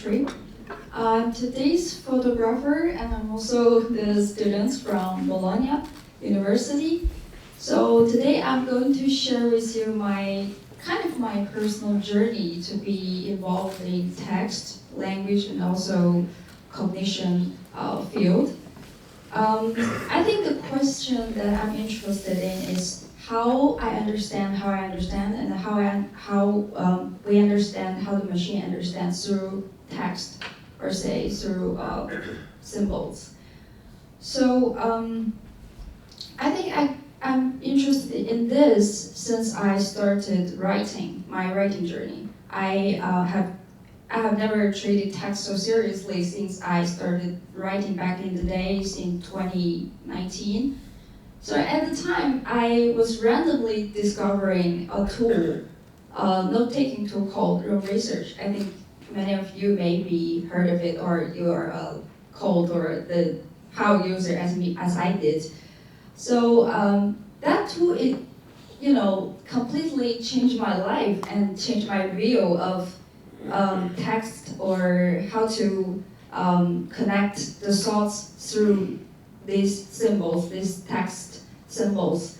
trip. I'm today's photographer, and I'm also the student from Bologna University. So today I'm going to share with you my personal journey to be involved in text, language, and also cognition field. I think the question that I'm interested in is how I understand, and how we understand how the machine understands through text, or say through symbols. So I think I'm interested in this since I started my writing journey. I have never treated text so seriously since I started writing back in the days in 2019. So at the time, I was randomly discovering a tool, note-taking tool called Room Research. I think many of you maybe heard of it, or you are called or the how user as I did. So that tool, completely changed my life and changed my view of text, or how to connect the thoughts through these symbols, these text symbols.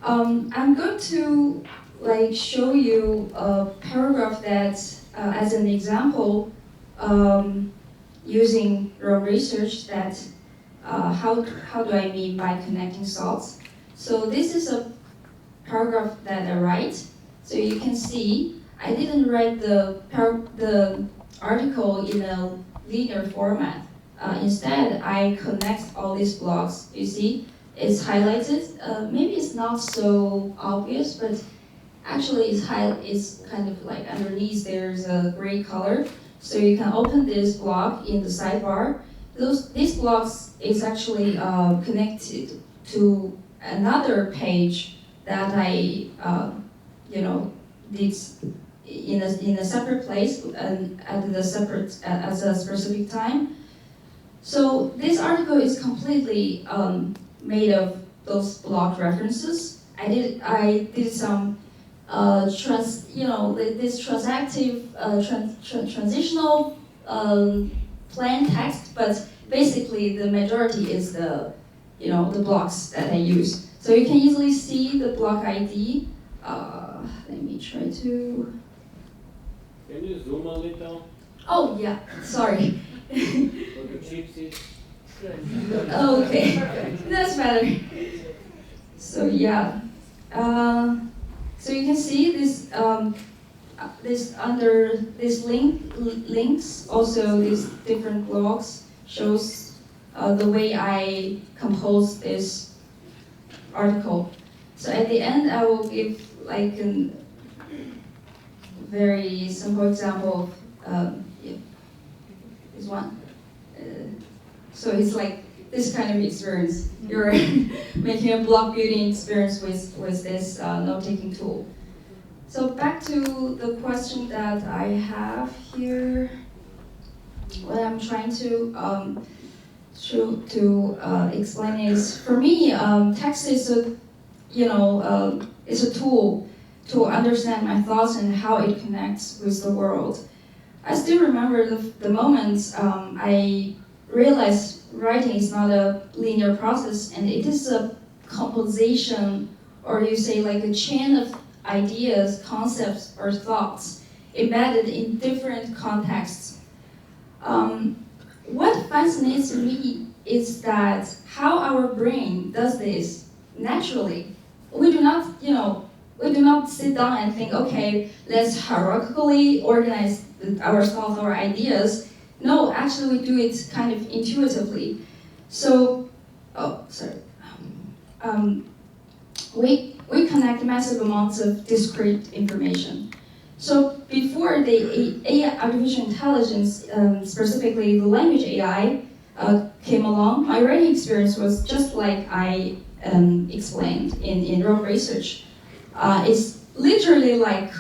I'm going to show you a paragraph that, as an example, using Roam research, that how do I mean by connecting thoughts. So this is a paragraph that I write. So you can see I didn't write the article in a linear format. Instead, I connect all these blocks. You see, it's highlighted. Maybe it's not so obvious, but actually it's kind of like underneath there's a gray color. So you can open this block in the sidebar. These blocks is actually connected to another page that I did in a separate place and at a specific time. So this article is completely made of those block references. I did some this transactive transitional plain text, but basically the majority is the blocks that I use. So you can easily see the block ID. Let me try to. Can you zoom a little? Oh yeah, sorry. For the gypsies. Good. Okay, that's better. So yeah, so you can see this under this links, also these different blocks shows the way I compose this article. So at the end, I will give like a very simple example of this one. So it's like this kind of experience. You're making a block building experience with this note-taking tool. So back to the question that I have here. What I'm trying to explain is, for me, text is is a tool to understand my thoughts and how it connects with the world. I still remember the moments I realized writing is not a linear process, and it is a composition, or you say like a chain of ideas, concepts, or thoughts embedded in different contexts. What fascinates me is that how our brain does this naturally. We do not sit down and think, okay, let's hierarchically organize our thoughts, our ideas. No, actually we do it kind of intuitively. So, we connect massive amounts of discrete information. So before the AI, artificial intelligence, specifically the language AI, came along, my writing experience was just like I explained in Roam research. It's literally like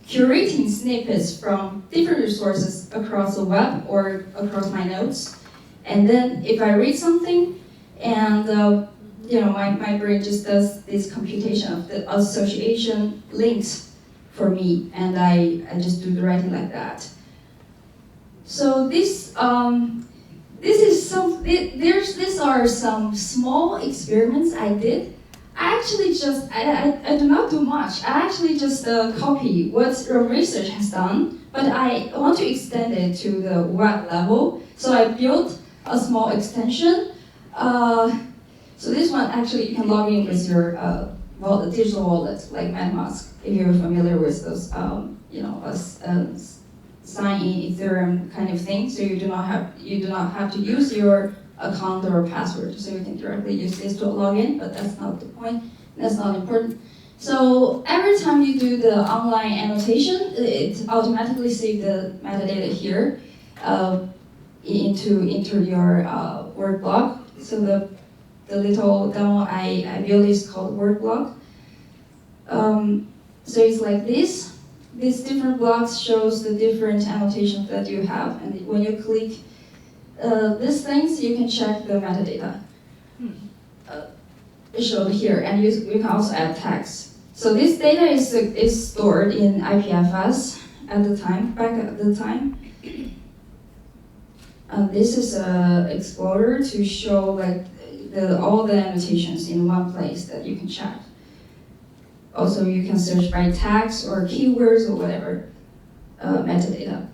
curating snippets from different resources across the web or across my notes. And then if I read something, and my brain just does this computation of the association links for me, and I just do the writing like that. So these are some small experiments I did. I do not do much. I actually just copy what research has done, but I want to extend it to the web level. So I built a small extension. So this one actually you can log in with your digital wallet, like MetaMask, if you're familiar with those, sign in Ethereum kind of thing. So you do not have to use your account or password. So you can directly use this to log in, but that's not the point. That's not important. So every time you do the online annotation, it automatically saves the metadata here into your word block. So the little demo I built is called word block. So it's like this. These different blocks shows the different annotations that you have, and when you click these things, you can check the metadata. Shown here, and you can also add text. So this data is stored in IPFS back at the time. This is an explorer to show like all the annotations in one place that you can check. Also, you can search by tags or keywords or whatever metadata.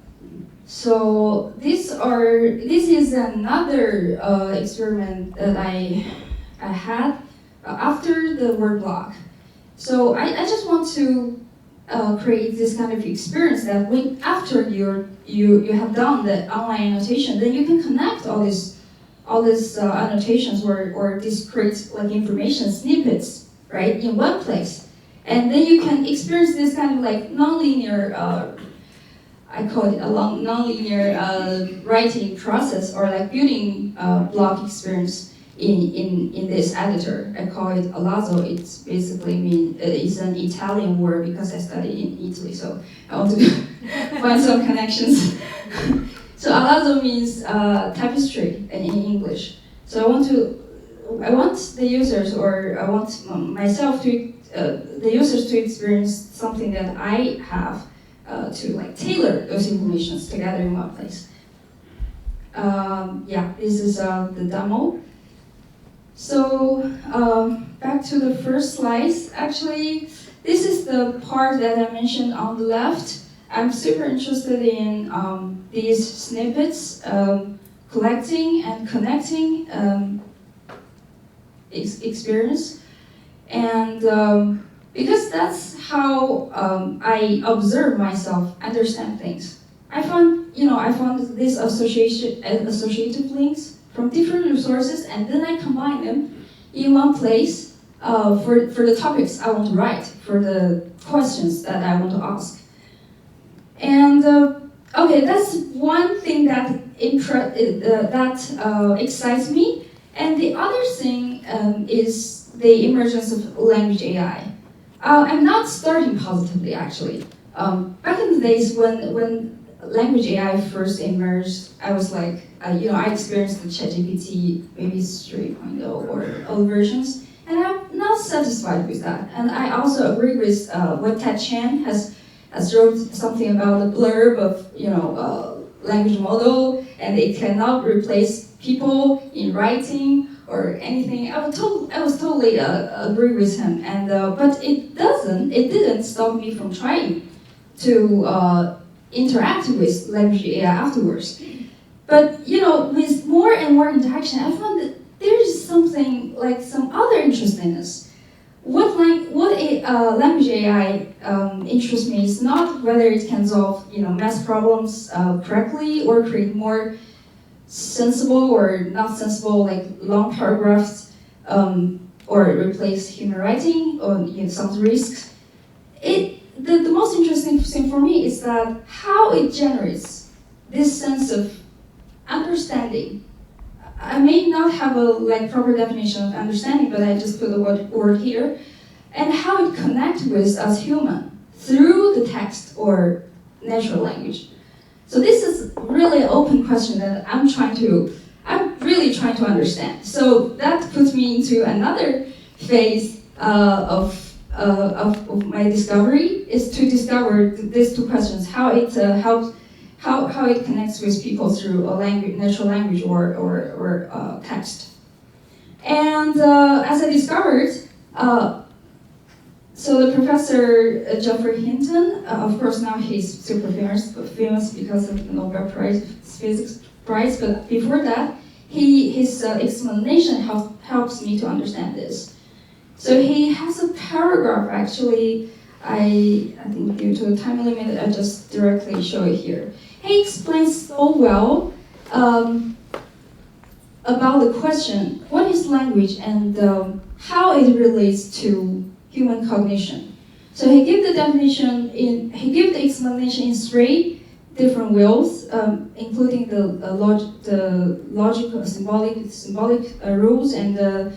So this is another experiment that I had after the word block. So I just want to create this kind of experience that after you have done the online annotation, then you can connect all these annotations or discrete like information snippets, right, in one place. And then you can experience this kind of like nonlinear, I call it a nonlinear writing process or like building block experience in this editor. I call it Alazzo. It's basically it's an Italian word because I studied in Italy, so I want to find some connections. So Alazzo means tapestry in English. So I want the users, or I want myself to the users to experience something that I have to like tailor those informations together in one place. This is the demo. So back to the first slides. Actually, this is the part that I mentioned on the left. I'm super interested in these snippets, collecting and connecting experience. And because that's how I observe myself, understand things. I found these associative links from different resources, and then I combine them in one place for the topics I want to write, for the questions that I want to ask. And that's one thing that excites me. And the other thing is the emergence of language AI. I'm not starting positively, actually. Back in the days when language AI first emerged, I was like, I experienced the ChatGPT maybe 3.0 or old versions, and I'm not satisfied with that. And I also agree with what Ted Chan has wrote something about the blurb of language model, and it cannot replace people in writing or anything. I was totally agree with him, and but it didn't stop me from trying to interact with language AI afterwards. But with more and more interaction, I found that there is something like some other interestingness. What language AI interests me is not whether it can solve math problems correctly or create more sensible or not sensible like long paragraphs or replace human writing or some risks. The most interesting thing for me is that how it generates this sense of understanding. I may not have a proper definition of understanding, but I just put the word here, and how it connects with us human through the text or natural language. So this is really an open question that I'm really trying to understand. So that puts me into another phase of my discovery, is to discover these two questions: how how it connects with people through a language, natural language or text. And as I discovered, so the professor Geoffrey Hinton, of course now he's super famous because of the Nobel Physics Prize, but before that, his explanation helps me to understand this. So he has a paragraph, actually, I think due to a time limit, I just directly show it here. He explains so well about the question, what is language and how it relates to human cognition. So he gave the explanation in 3 different ways, including the logical, symbolic rules, and the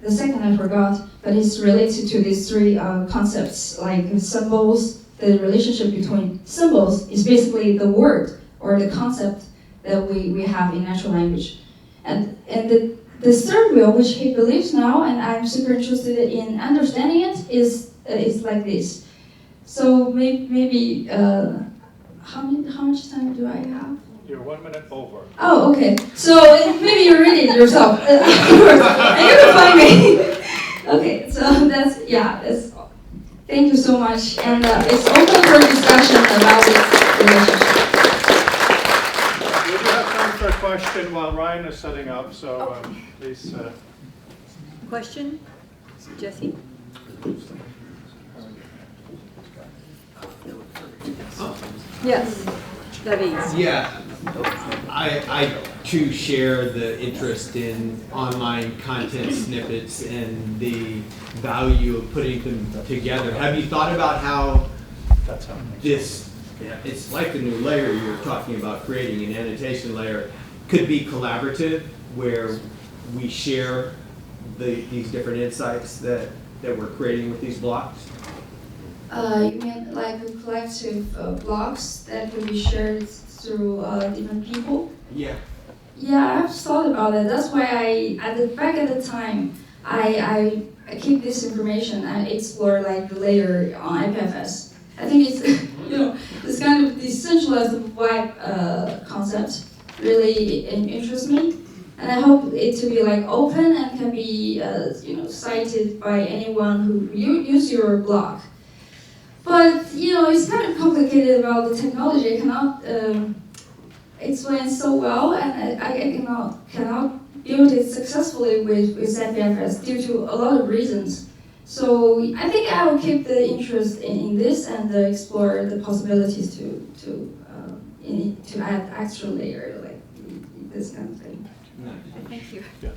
second I forgot, but it's related to these 3 concepts, like symbols. The relationship between symbols is basically the word or the concept that we have in natural language. And the third will, which he believes now, and I'm super interested in understanding it, is like this. So maybe how much time do I have? You're 1 minute over. Oh, okay. So maybe you read it yourself. And you can find me. Okay, so that's. Thank you so much, and it's open for discussion about this relationship. We do have time for a question while Ryan is setting up, so please. Question? Jesse? Yes, David. Yeah, I too share the interest in online content snippets and the value of putting them together. Have you thought about how it's like the new layer you were talking about, creating an annotation layer, could be collaborative, where we share these different insights that we're creating with these blocks? You mean like a collective blocks that could be shared through different people? Yeah. Yeah, I've thought about it. That's why back at the time, I keep this information and explore like the layer on IPFS. I think it's this kind of decentralized web concept really interests me, and I hope it to be like open and can be cited by anyone who use your blog. But it's kind of complicated about the technology. I cannot explain so well, and I cannot build it successfully with ZBFS due to a lot of reasons. So I think I will keep the interest in this and explore the possibilities to add extra layer like this kind of thing. Thank you. Yeah.